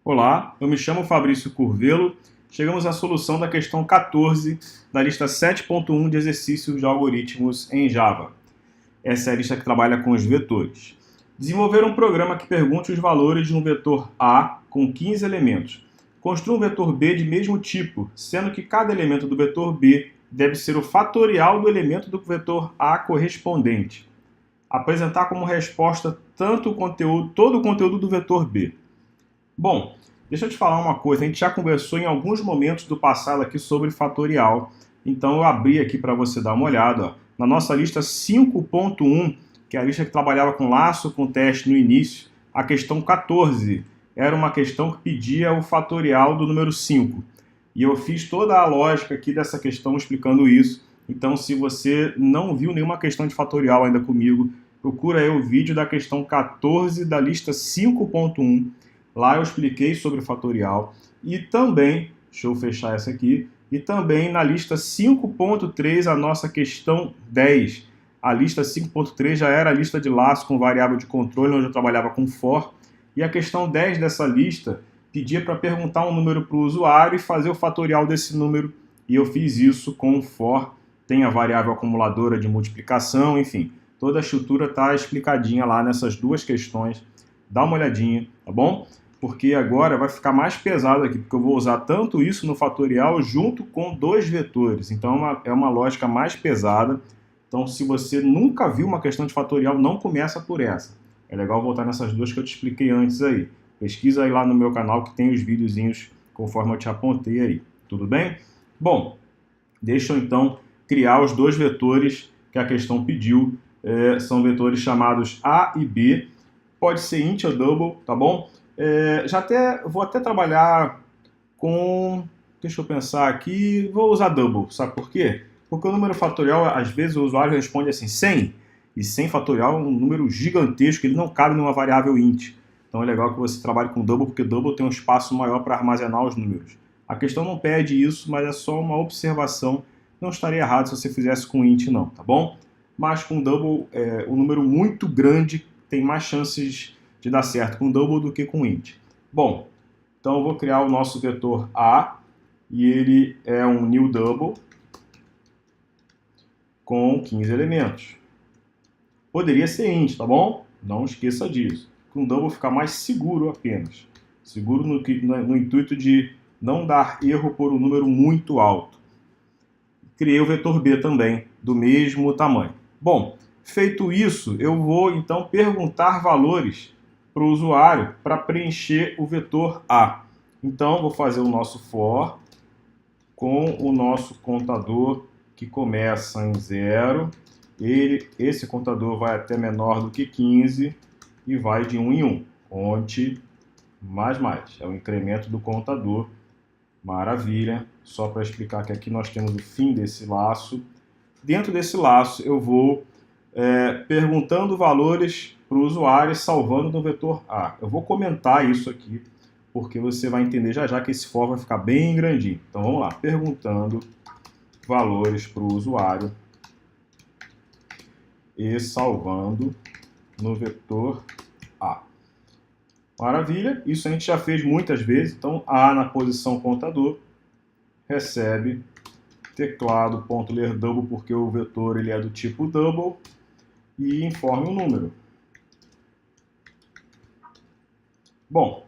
Olá, eu me chamo Fabrício Curvelo. Chegamos à solução da questão 14 da lista 7.1 de exercícios de algoritmos em Java. Essa é a lista que trabalha com os vetores. Desenvolver um programa que pergunte os valores de um vetor A com 15 elementos. Construa um vetor B de mesmo tipo, sendo que cada elemento do vetor B deve ser o fatorial do elemento do vetor A correspondente. Apresentar como resposta todo o conteúdo do vetor B. Bom, deixa eu te falar uma coisa, a gente já conversou em alguns momentos do passado aqui sobre fatorial, então eu abri aqui para você dar uma olhada. Ó. Na nossa lista 5.1, que é a lista que trabalhava com laço, com teste no início, a questão 14 era uma questão que pedia o fatorial do número 5. E eu fiz toda a lógica aqui dessa questão explicando isso, então se você não viu nenhuma questão de fatorial ainda comigo, procura aí o vídeo da questão 14 da lista 5.1. Lá eu expliquei sobre o fatorial e também, deixa eu fechar essa aqui, e também na lista 5.3 a nossa questão 10. A lista 5.3 já era a lista de laço com variável de controle, onde eu trabalhava com for, e a questão 10 dessa lista pedia para perguntar um número para o usuário e fazer o fatorial desse número, e eu fiz isso com for, tem a variável acumuladora de multiplicação, enfim, toda a estrutura está explicadinha lá nessas duas questões, dá uma olhadinha, tá bom? Porque agora vai ficar mais pesado aqui, porque eu vou usar tanto isso no fatorial junto com dois vetores. Então é uma lógica mais pesada. Então se você nunca viu uma questão de fatorial, não começa por essa. É legal voltar nessas duas que eu te expliquei antes aí. Pesquisa aí lá no meu canal que tem os videozinhos conforme eu te apontei aí. Tudo bem? Bom, deixa eu então criar os dois vetores que a questão pediu. São vetores chamados A e B. Pode ser int ou double, tá bom? Vou até trabalhar com, deixa eu pensar aqui, vou usar double, sabe por quê? Porque o número fatorial, às vezes o usuário responde assim, 100, e 100 fatorial é um número gigantesco, ele não cabe numa variável int. Então é legal que você trabalhe com double, porque double tem um espaço maior para armazenar os números. A questão não pede isso, mas é só uma observação, não estaria errado se você fizesse com int não, tá bom? Mas com double, um número muito grande tem mais chances de dar certo com double do que com int. Bom, então eu vou criar o nosso vetor A, e ele é um new double com 15 elementos. Poderia ser int, tá bom? Não esqueça disso. Com double fica mais seguro apenas. Seguro no intuito de não dar erro por um número muito alto. Criei o vetor B também, do mesmo tamanho. Bom, feito isso, eu vou então perguntar valores para o usuário para preencher o vetor A. Então, vou fazer o nosso for com o nosso contador que começa em 0. Esse contador vai até menor do que 15 e vai de 1 em 1. Conte mais. É o incremento do contador. Maravilha. Só para explicar que aqui nós temos o fim desse laço. Dentro desse laço eu vou perguntando valores para o usuário salvando no vetor A. Eu vou comentar isso aqui, porque você vai entender já que esse for vai ficar bem grandinho. Então vamos lá, perguntando valores para o usuário e salvando no vetor A. Maravilha, isso a gente já fez muitas vezes. Então A na posição contador recebe teclado.lerDouble, porque o vetor ele é do tipo double, e informe o número. Bom,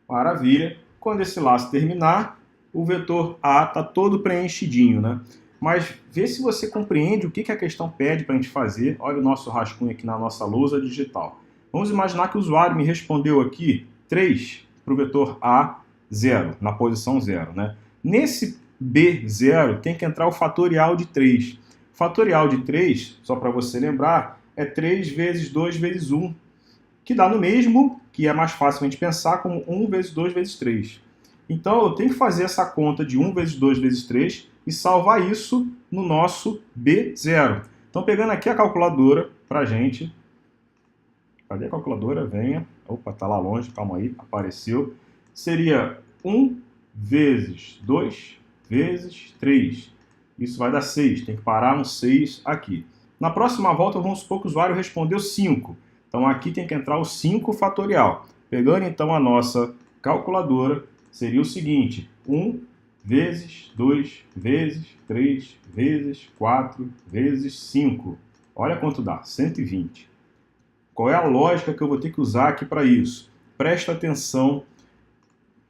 maravilha. Quando esse laço terminar, o vetor A está todo preenchidinho, né? Mas vê se você compreende o que a questão pede para a gente fazer. Olha o nosso rascunho aqui na nossa lousa digital. Vamos imaginar que o usuário me respondeu aqui 3 para o vetor A, 0, na posição 0, né? Nesse B0 tem que entrar o fatorial de 3. Fatorial de 3, só para você lembrar, é 3 vezes 2 vezes 1, que dá no mesmo, que é mais fácil a gente pensar como 1 vezes 2 vezes 3. Então eu tenho que fazer essa conta de 1 vezes 2 vezes 3 e salvar isso no nosso B0. Então pegando aqui a calculadora para a gente. Cadê a calculadora? Venha. Opa, tá lá longe, calma aí, apareceu. Seria 1 vezes 2 vezes 3. Isso vai dar 6, tem que parar no 6 aqui. Na próxima volta, vamos supor que o usuário respondeu 5. Então aqui tem que entrar o 5 fatorial. Pegando então a nossa calculadora seria o seguinte: 1 vezes 2 vezes 3 vezes 4 vezes 5. Olha quanto dá, 120. Qual é a lógica que eu vou ter que usar aqui para isso? Presta atenção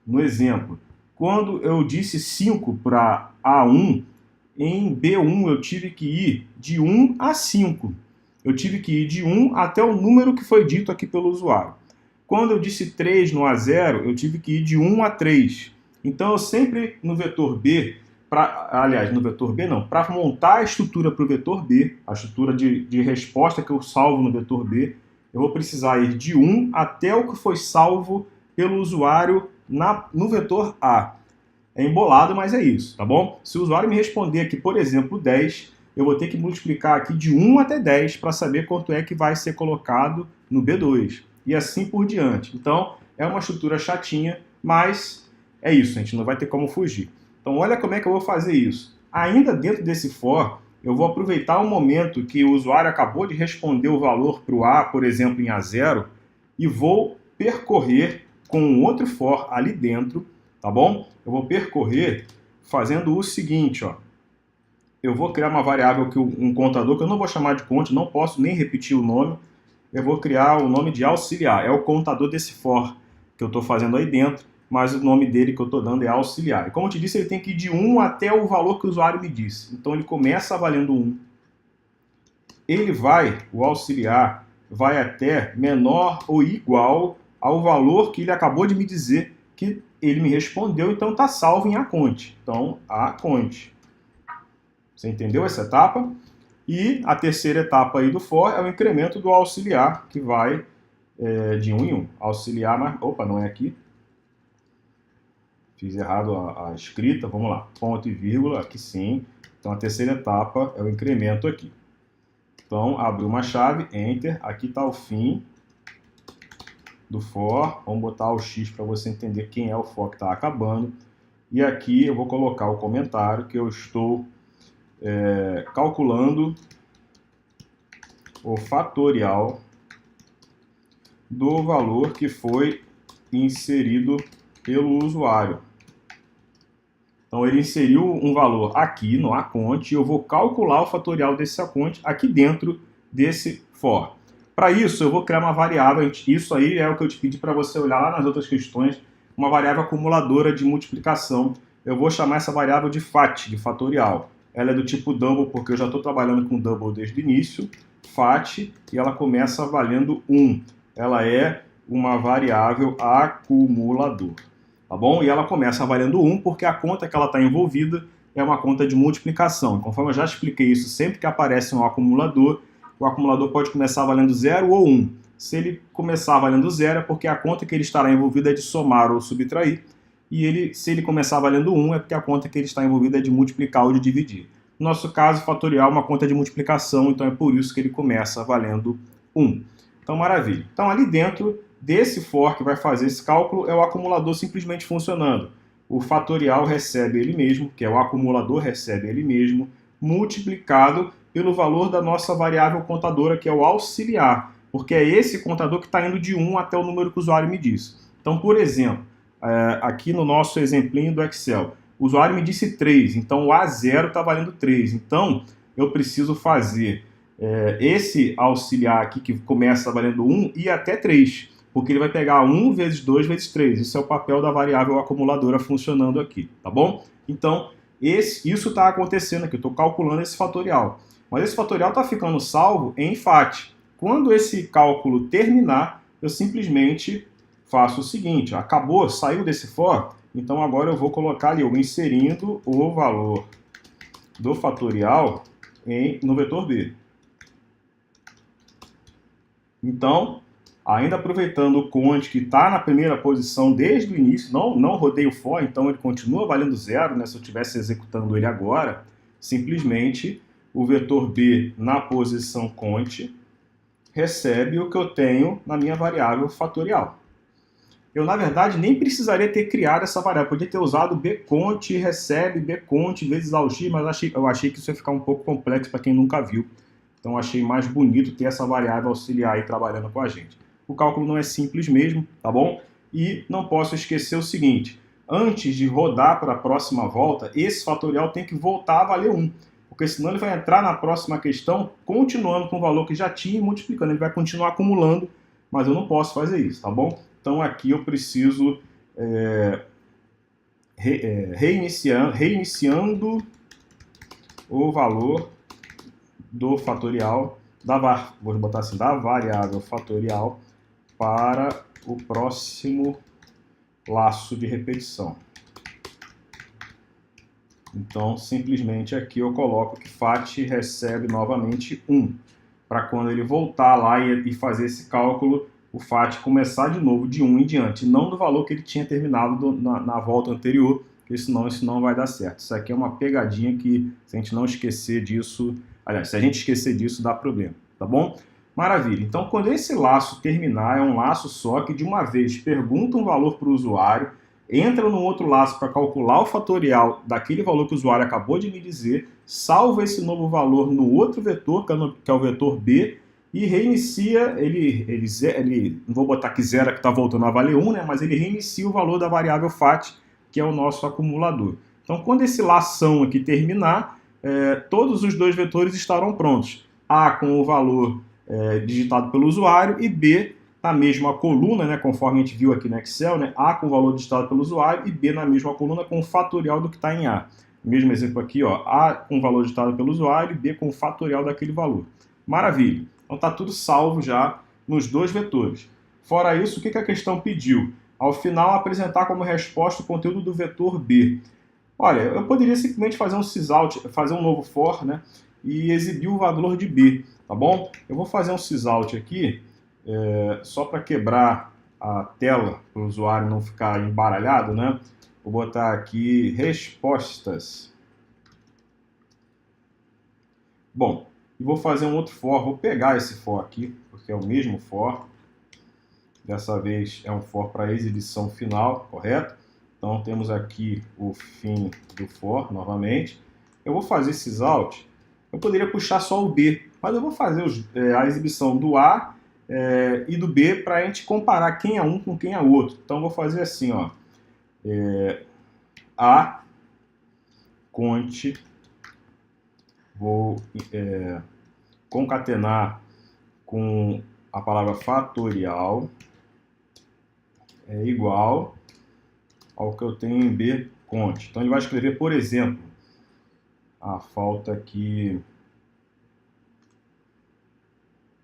no exemplo. Quando eu disse 5 para A1, em B1 eu tive que ir de 1 a 5. Eu tive que ir de 1 até o número que foi dito aqui pelo usuário. Quando eu disse 3 no A0, eu tive que ir de 1 a 3. Então, eu sempre no vetor B, no vetor B não, para montar a estrutura para o vetor B, a estrutura de resposta que eu salvo no vetor B, eu vou precisar ir de 1 até o que foi salvo pelo usuário no vetor A. É embolado, mas é isso, tá bom? Se o usuário me responder aqui, por exemplo, 10, eu vou ter que multiplicar aqui de 1 até 10 para saber quanto é que vai ser colocado no B2. E assim por diante. Então, é uma estrutura chatinha, mas é isso, a gente não vai ter como fugir. Então, olha como é que eu vou fazer isso. Ainda dentro desse for, eu vou aproveitar o momento que o usuário acabou de responder o valor para o A, por exemplo, em A0, e vou percorrer com um outro for ali dentro, tá bom? Eu vou percorrer fazendo o seguinte, ó. Eu vou criar uma variável, um contador, que eu não vou chamar de cont, não posso nem repetir o nome. Eu vou criar o nome de auxiliar. É o contador desse for que eu estou fazendo aí dentro, mas o nome dele que eu estou dando é auxiliar. E como eu te disse, ele tem que ir de 1 até o valor que o usuário me disse. Então ele começa valendo 1. O auxiliar, vai até menor ou igual ao valor que ele acabou de me dizer que ele me respondeu, então está salvo em acont. Então, acont. Você entendeu essa etapa? E a terceira etapa aí do for é o incremento do auxiliar, que vai de 1 em 1. Auxiliar, mas... Opa, não é aqui. Fiz errado a escrita. Vamos lá. Ponto e vírgula, aqui sim. Então, a terceira etapa é o incremento aqui. Então, abriu uma chave, Enter. Aqui está o fim do for. Vamos botar o X para você entender quem é o for que está acabando. E aqui eu vou colocar o comentário que eu estou calculando o fatorial do valor que foi inserido pelo usuário. Então ele inseriu um valor aqui no acont e eu vou calcular o fatorial desse acont aqui dentro desse for. Para isso eu vou criar uma variável, isso aí é o que eu te pedi para você olhar lá nas outras questões, uma variável acumuladora de multiplicação. Eu vou chamar essa variável de FAT, de fatorial. Ela é do tipo double, porque eu já estou trabalhando com double desde o início, FAT, e ela começa valendo 1. Ela é uma variável acumulador, tá bom? E ela começa valendo 1 porque a conta que ela está envolvida é uma conta de multiplicação. Conforme eu já expliquei isso, sempre que aparece um acumulador, o acumulador pode começar valendo 0 ou 1. Se ele começar valendo 0 é porque a conta que ele estará envolvido é de somar ou subtrair, e se ele começar valendo 1 é porque a conta que ele está envolvido é de multiplicar ou de dividir. No nosso caso, fatorial é uma conta de multiplicação, então é por isso que ele começa valendo 1. Então, maravilha. Então, ali dentro desse for que vai fazer esse cálculo, é o acumulador simplesmente funcionando. O fatorial recebe ele mesmo, que é o acumulador recebe ele mesmo, multiplicado pelo valor da nossa variável contadora, que é o auxiliar, porque é esse contador que está indo de 1 até o número que o usuário me disse. Então, por exemplo, aqui no nosso exemplinho do Excel, o usuário me disse 3, então o A0 está valendo 3. Então, eu preciso fazer esse auxiliar aqui, que começa valendo 1, e até 3, porque ele vai pegar 1 vezes 2 vezes 3. Isso é o papel da variável acumuladora funcionando aqui, tá bom? Então, isso está acontecendo aqui, eu estou calculando esse fatorial. Mas esse fatorial está ficando salvo em FAT. Quando esse cálculo terminar, eu simplesmente faço o seguinte, acabou, saiu desse for, então agora eu vou colocar ali, eu inserindo o valor do fatorial no vetor B. Então, ainda aproveitando o cont que está na primeira posição desde o início, não rodei o for, então ele continua valendo 0, né, se eu estivesse executando ele agora, simplesmente o vetor B na posição cont recebe o que eu tenho na minha variável fatorial. Eu, na verdade, nem precisaria ter criado essa variável. Podia ter usado bcont recebe bcont vezes AUX, mas eu achei que isso ia ficar um pouco complexo para quem nunca viu. Então, achei mais bonito ter essa variável auxiliar aí trabalhando com a gente. O cálculo não é simples mesmo, tá bom? E não posso esquecer o seguinte, antes de rodar para a próxima volta, esse fatorial tem que voltar a valer 1, porque senão ele vai entrar na próxima questão continuando com o valor que já tinha e multiplicando, ele vai continuar acumulando, mas eu não posso fazer isso, tá bom? Então aqui eu preciso reiniciando o valor do fatorial, vou botar assim, da variável fatorial para o próximo laço de repetição. Então, simplesmente aqui eu coloco que FAT recebe novamente 1, para quando ele voltar lá e fazer esse cálculo, o FAT começar de novo de 1 em diante, não do valor que ele tinha terminado na volta anterior, porque senão isso não vai dar certo. Isso aqui é uma pegadinha que, se a gente não esquecer disso, aliás, se a gente esquecer disso, dá problema, tá bom? Maravilha. Então, quando esse laço terminar, é um laço só que de uma vez pergunta um valor para o usuário, entra no outro laço para calcular o fatorial daquele valor que o usuário acabou de me dizer, salva esse novo valor no outro vetor, que é o vetor B, e reinicia, não vou botar que zero que está voltando a valer 1, né, mas ele reinicia o valor da variável FAT, que é o nosso acumulador. Então, quando esse lação aqui terminar, todos os dois vetores estarão prontos. A com o valor digitado pelo usuário e B na mesma coluna, né, conforme a gente viu aqui no Excel, né, A com o valor digitado pelo usuário e B na mesma coluna com o fatorial do que está em A. Mesmo exemplo aqui, ó, A com o valor digitado pelo usuário e B com o fatorial daquele valor. Maravilha! Então está tudo salvo já nos dois vetores. Fora isso, o que a questão pediu? Ao final, apresentar como resposta o conteúdo do vetor B. Olha, eu poderia simplesmente fazer um sysout, fazer um novo for, né, e exibir o valor de B, tá bom? Eu vou fazer um sysout aqui, só para quebrar a tela, para o usuário não ficar embaralhado, né? Vou botar aqui respostas. Bom, e vou fazer um outro for, vou pegar esse for aqui, porque é o mesmo for. Dessa vez é um for para exibição final, correto? Então temos aqui o fim do for, novamente. Eu vou fazer sysout, eu poderia puxar só o B, mas eu vou fazer a exibição do A e do B para a gente comparar quem é um com quem é outro. Então eu vou fazer assim, ó, A conte, vou concatenar com a palavra fatorial é igual ao que eu tenho em B conte. Então ele vai escrever, por exemplo, falta aqui.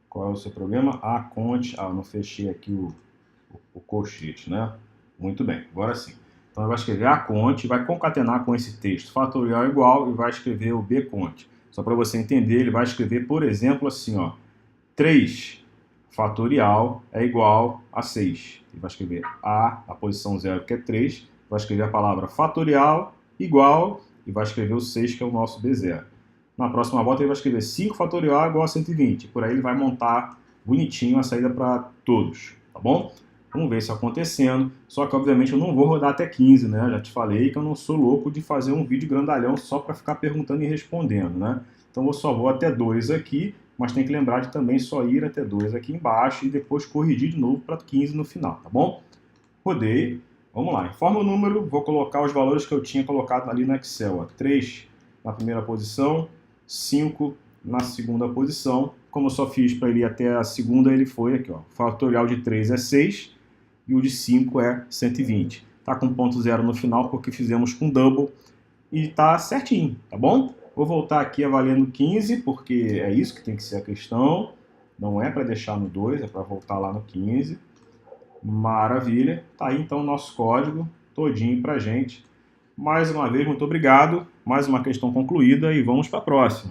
Qual é o seu problema? A conte. Eu não fechei aqui o colchete, né? Muito bem, agora sim. Então ele vai escrever A conte, vai concatenar com esse texto fatorial igual e vai escrever o B conte. Só para você entender, ele vai escrever, por exemplo, assim, ó, 3 fatorial é igual a 6. Ele vai escrever a posição 0, que é 3, vai escrever a palavra fatorial igual e vai escrever o 6, que é o nosso B0. Na próxima volta ele vai escrever 5 fatorial igual a 120. Por aí ele vai montar bonitinho a saída para todos, tá bom? Vamos ver isso acontecendo. Só que obviamente eu não vou rodar até 15, né? Eu já te falei que eu não sou louco de fazer um vídeo grandalhão só para ficar perguntando e respondendo, né? Então eu só vou até 2 aqui, mas tem que lembrar de também só ir até 2 aqui embaixo e depois corrigir de novo para 15 no final, tá bom? Rodei. Vamos lá. Informa o número, vou colocar os valores que eu tinha colocado ali no Excel. Ó. 3 na primeira posição, 5 na segunda posição. Como eu só fiz para ele ir até a segunda, ele foi aqui. Ó. O fatorial de 3 é 6 e o de 5 é 120. Tá com ponto zero no final porque fizemos com double e tá certinho, tá bom? Vou voltar aqui avaliando 15, porque é isso que tem que ser a questão. Não é para deixar no 2, é para voltar lá no 15. Maravilha. Tá aí então o nosso código todinho pra gente. Mais uma vez, muito obrigado. Mais uma questão concluída e vamos para a próxima.